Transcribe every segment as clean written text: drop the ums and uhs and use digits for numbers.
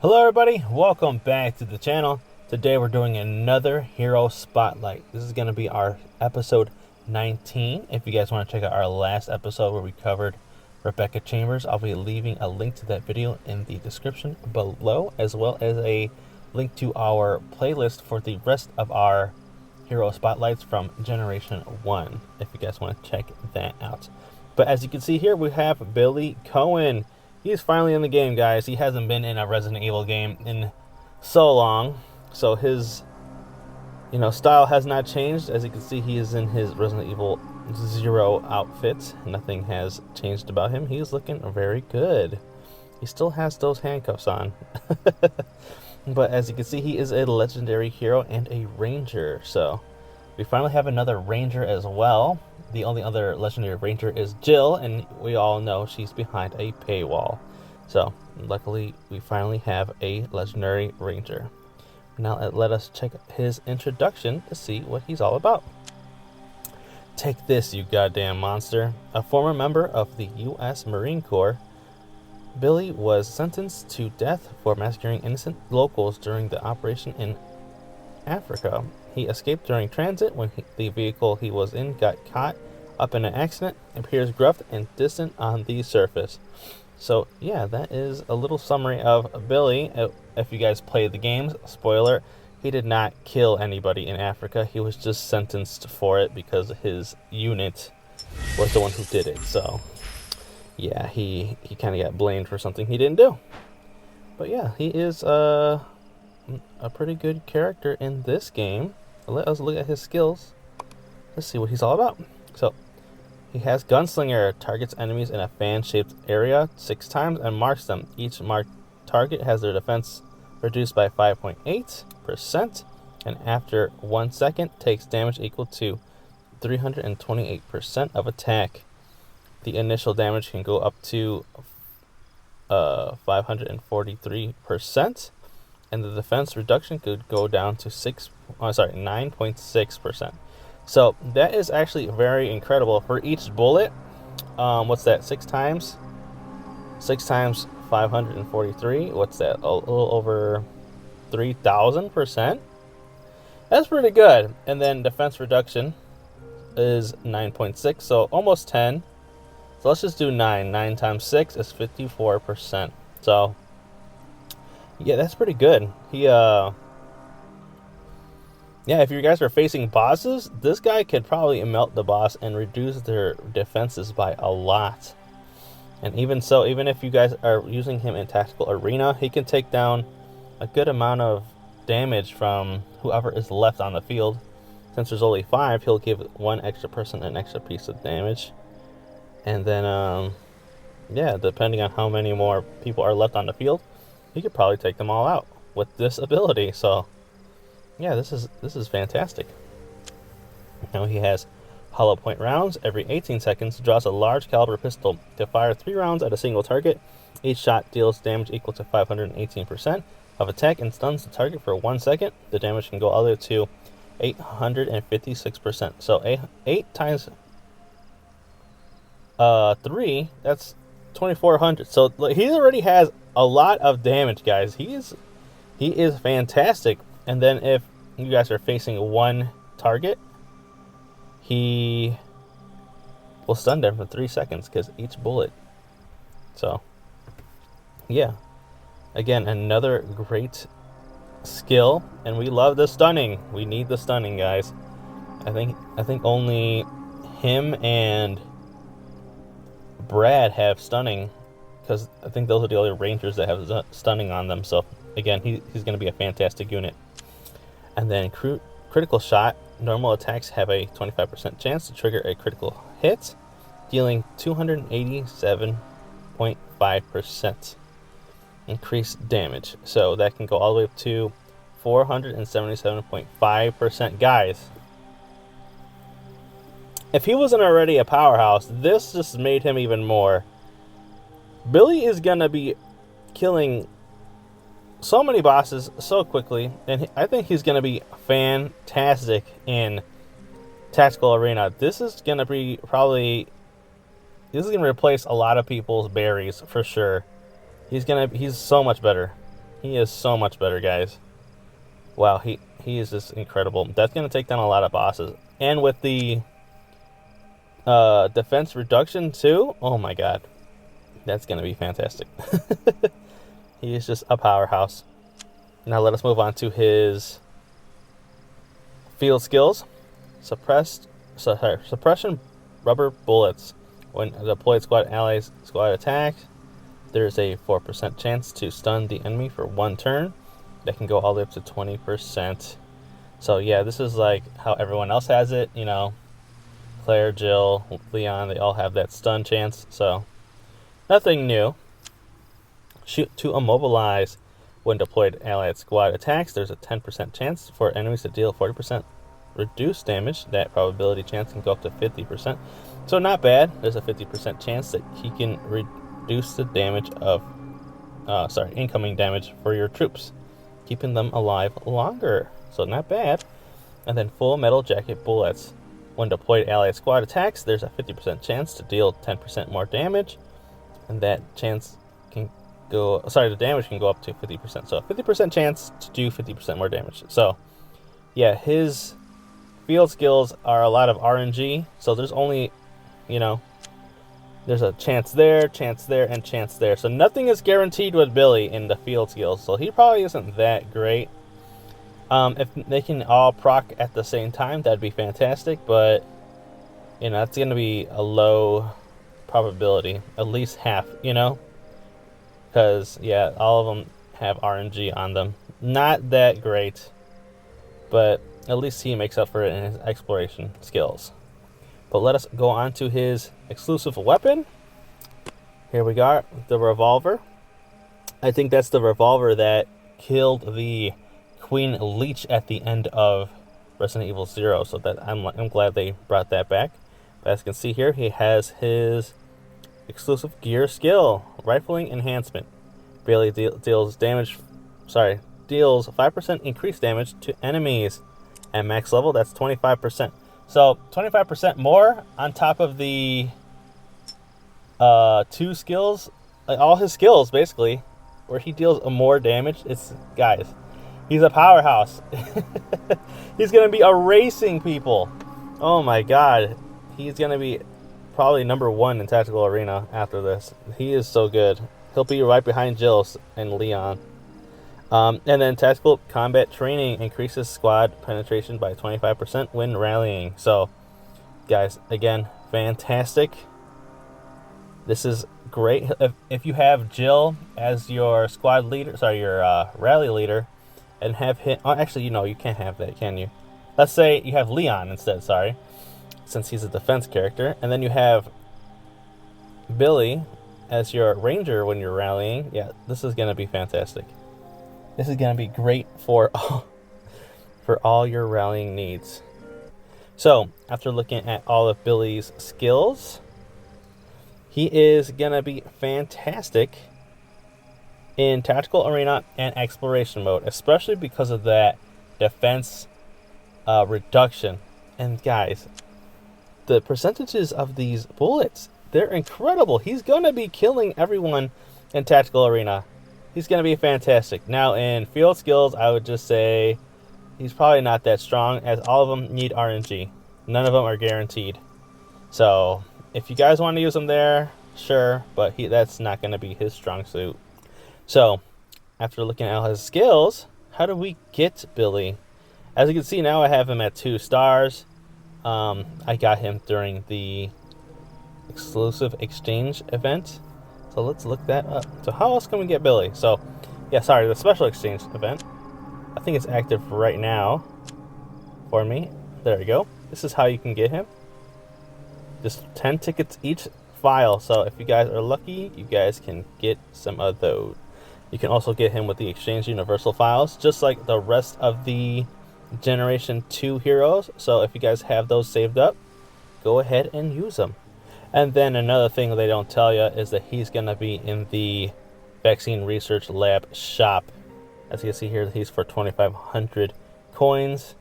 Hello everybody, welcome back to the channel. Today we're doing another Hero Spotlight. This is going to be our episode 19. If you guys want to check out our last episode where we covered Rebecca Chambers, I'll be leaving a link to that video in the description below, as well as a link to our playlist for the rest of our Hero Spotlights from Generation 1, if you guys want to check that out. But as you can see here, we have Billy Coen. He's finally in the game, guys. He hasn't been in a Resident Evil game in so long. So his, style has not changed. As you can see, he is in his Resident Evil 0 outfit. Nothing has changed about him. He's looking very good. He still has those handcuffs on. But as you can see, he is a legendary hero and a ranger. So we finally have another ranger as well. The only other legendary ranger is Jill, and we all know she's behind a paywall. So luckily we finally have a legendary ranger. Now let us check his introduction to see what he's all about. Take this, you goddamn monster. A former member of the U.S. Marine Corps, Billy was sentenced to death for massacring innocent locals during the operation in Africa. He escaped during transit when the vehicle he was in got caught up in an accident. Appears gruff and distant on the surface. So yeah, that is a little summary of Billy. If you guys played the games, spoiler, he did not kill anybody in Africa. He was just sentenced for it because his unit was the one who did it. So yeah, he kind of got blamed for something he didn't do. But yeah, he is a pretty good character in this game. Let us look at his skills. Let's see what he's all about. So he has Gunslinger, targets enemies in a fan-shaped area 6 times and marks them. Each marked target has their defense reduced by 5.8%, and after 1 second takes damage equal to 328% of attack. The initial damage can go up to 543%. And the defense reduction could go down to 9.6%. So that is actually very incredible. For each bullet, what's that, 6 times? 6 times 543, what's that, a little over 3,000%? That's pretty good. And then defense reduction is 9.6, so almost 10. So let's just do 9. 9 times 6 is 54%. So yeah, that's pretty good. Yeah, if you guys are facing bosses, this guy could probably melt the boss and reduce their defenses by a lot. And even so, even if you guys are using him in tactical arena, he can take down a good amount of damage from whoever is left on the field. Since there's only 5, he'll give one extra person an extra piece of damage. And then, yeah, depending on how many more people are left on the field, he could probably take them all out with this ability. So yeah, this is fantastic. Now he has hollow point rounds. Every 18 seconds draws a large caliber pistol to fire 3 rounds at a single target. Each shot deals damage equal to 518% of attack and stuns the target for 1 second. The damage can go all the way to 856%. So 8 times 3, that's 2,400. So he already has a lot of damage, guys. He is fantastic. And then if you guys are facing one target, he will stun them for 3 seconds because each bullet. So yeah, again, another great skill, and we love the stunning. We need the stunning, guys. I think only him and Brad have stunning, because I think those are the only rangers that have stunning on them. So again, he's going to be a fantastic unit. And then critical shot. Normal attacks have a 25% chance to trigger a critical hit, dealing 287.5% increased damage. So that can go all the way up to 477.5%. Guys, if he wasn't already a powerhouse, this just made him even more. Billy is going to be killing so many bosses so quickly, and I think he's going to be fantastic in tactical arena. This is going to be this is going to replace a lot of people's berries for sure. He's so much better. He is so much better, guys. Wow, he is just incredible. That's going to take down a lot of bosses. And with the defense reduction too, oh my god. That's going to be fantastic. He is just a powerhouse. Now let us move on to his field skills. Suppression rubber bullets. When a deployed squad allies squad attack, there's a 4% chance to stun the enemy for 1 turn. That can go all the way up to 20%. So yeah, this is like how everyone else has it. You know, Claire, Jill, Leon, they all have that stun chance. So nothing new. Shoot to immobilize. When deployed allied squad attacks, there's a 10% chance for enemies to deal 40% reduced damage. That probability chance can go up to 50%. So not bad. There's a 50% chance that he can reduce the damage of, incoming damage for your troops, keeping them alive longer. So not bad. And then full metal jacket bullets. When deployed allied squad attacks, there's a 50% chance to deal 10% more damage, and that chance can go. The damage can go up to 50%. So a 50% chance to do 50% more damage. So yeah, his field skills are a lot of RNG. So there's only, there's a chance there, and chance there. So nothing is guaranteed with Billy in the field skills. So he probably isn't that great. If they can all proc at the same time, that'd be fantastic. But, that's going to be a low probability. At least half, Because, yeah, all of them have RNG on them. Not that great. But at least he makes up for it in his exploration skills. But let us go on to his exclusive weapon. Here we got the revolver. I think that's the revolver that killed the Queen Leech at the end of Resident Evil 0. So that I'm glad they brought that back. But as you can see here, he has his exclusive gear skill, rifling enhancement. Barely deals 5% increased damage to enemies. At max level, that's 25%. So 25% more on top of the 2 skills, all his skills basically, where he deals more damage. Guys, he's a powerhouse. He's gonna be erasing people. Oh my god, he's gonna be probably #1 in Tactical Arena after this. He is so good. He'll be right behind Jill and Leon. And then tactical combat training increases squad penetration by 25% when rallying. So, guys, again, fantastic. This is great. If you have Jill as your squad leader, your rally leader, and have him. Oh, actually, you can't have that, can you? Let's say you have Leon instead. Since he's a defense character, and then you have Billy as your ranger when you're rallying. Yeah, this is gonna be fantastic. This is going to be great for all your rallying needs. So, after looking at all of Billy's skills, he is going to be fantastic in Tactical Arena and Exploration mode, especially because of that defense reduction. And guys, the percentages of these bullets, they're incredible. He's going to be killing everyone in Tactical Arena. He's going to be fantastic. Now, in field skills, I would just say he's probably not that strong, as all of them need RNG. None of them are guaranteed. So, if you guys want to use him there, sure, but that's not going to be his strong suit. So, after looking at all his skills, how do we get Billy? As you can see now, I have him at 2 stars. I got him during the exclusive exchange event. So let's look that up. So how else can we get Billy? So, the special exchange event. I think it's active right now for me. There we go. This is how you can get him. Just 10 tickets each file. So if you guys are lucky, you guys can get some of those. You can also get him with the exchange universal files, just like the rest of the Generation 2 heroes. So if you guys have those saved up, go ahead and use them. And then another thing they don't tell you is that he's going to be in the Vaccine Research Lab shop. As you can see here, he's for 2,500 coins.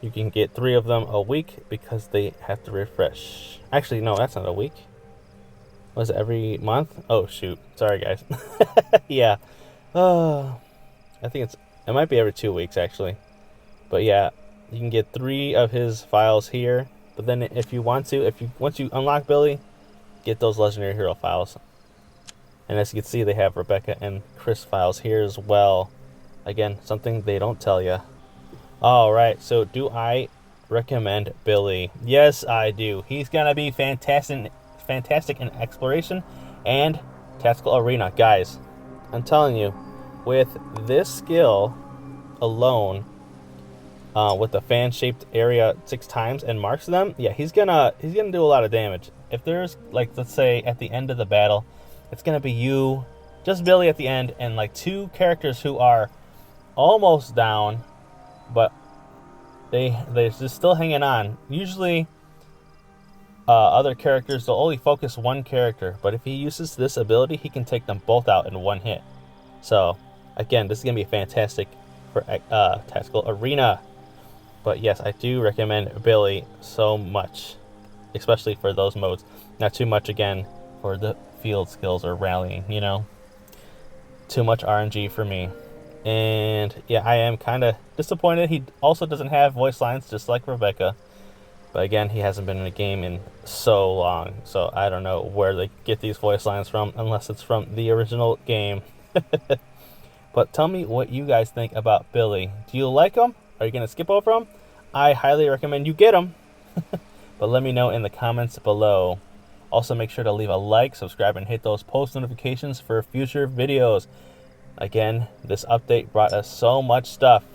You can get 3 of them a week because they have to refresh. Actually, no, that's not a week. Was it every month? Oh, shoot. Sorry, guys. Yeah. I think it might be every 2 weeks actually. But yeah, you can get 3 of his files here. But then if you want to, once you unlock Billy, get those legendary hero files. And as you can see, they have Rebecca and Chris files here as well. Again, something they don't tell you. All right, so do I recommend Billy? Yes, I do. He's gonna be fantastic in exploration and tactical arena, guys. I'm telling you, with this skill alone, with the fan-shaped area 6 times and marks them, yeah, he's gonna do a lot of damage. If there's, like, let's say at the end of the battle, it's gonna be you, just Billy at the end, and like 2 characters who are almost down, but they're just still hanging on. Usually, other characters, they'll only focus 1 character, but if he uses this ability, he can take them both out in 1 hit. So, again, this is gonna be fantastic for tactical arena. But yes, I do recommend Billy so much, especially for those modes. Not too much, again, for the field skills or rallying, you know. Too much RNG for me. And yeah, I am kind of disappointed. He also doesn't have voice lines, just like Rebecca. But again, he hasn't been in a game in so long. So I don't know where they get these voice lines from, unless it's from the original game. But tell me what you guys think about Billy. Do you like him? Are you going to skip over him? I highly recommend you get him. But let me know in the comments below. Also, make sure to leave a like, subscribe, and hit those post notifications for future videos. Again, this update brought us so much stuff.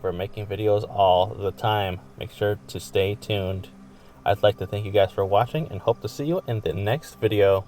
We're making videos all the time. Make sure to stay tuned. I'd like to thank you guys for watching and hope to see you in the next video.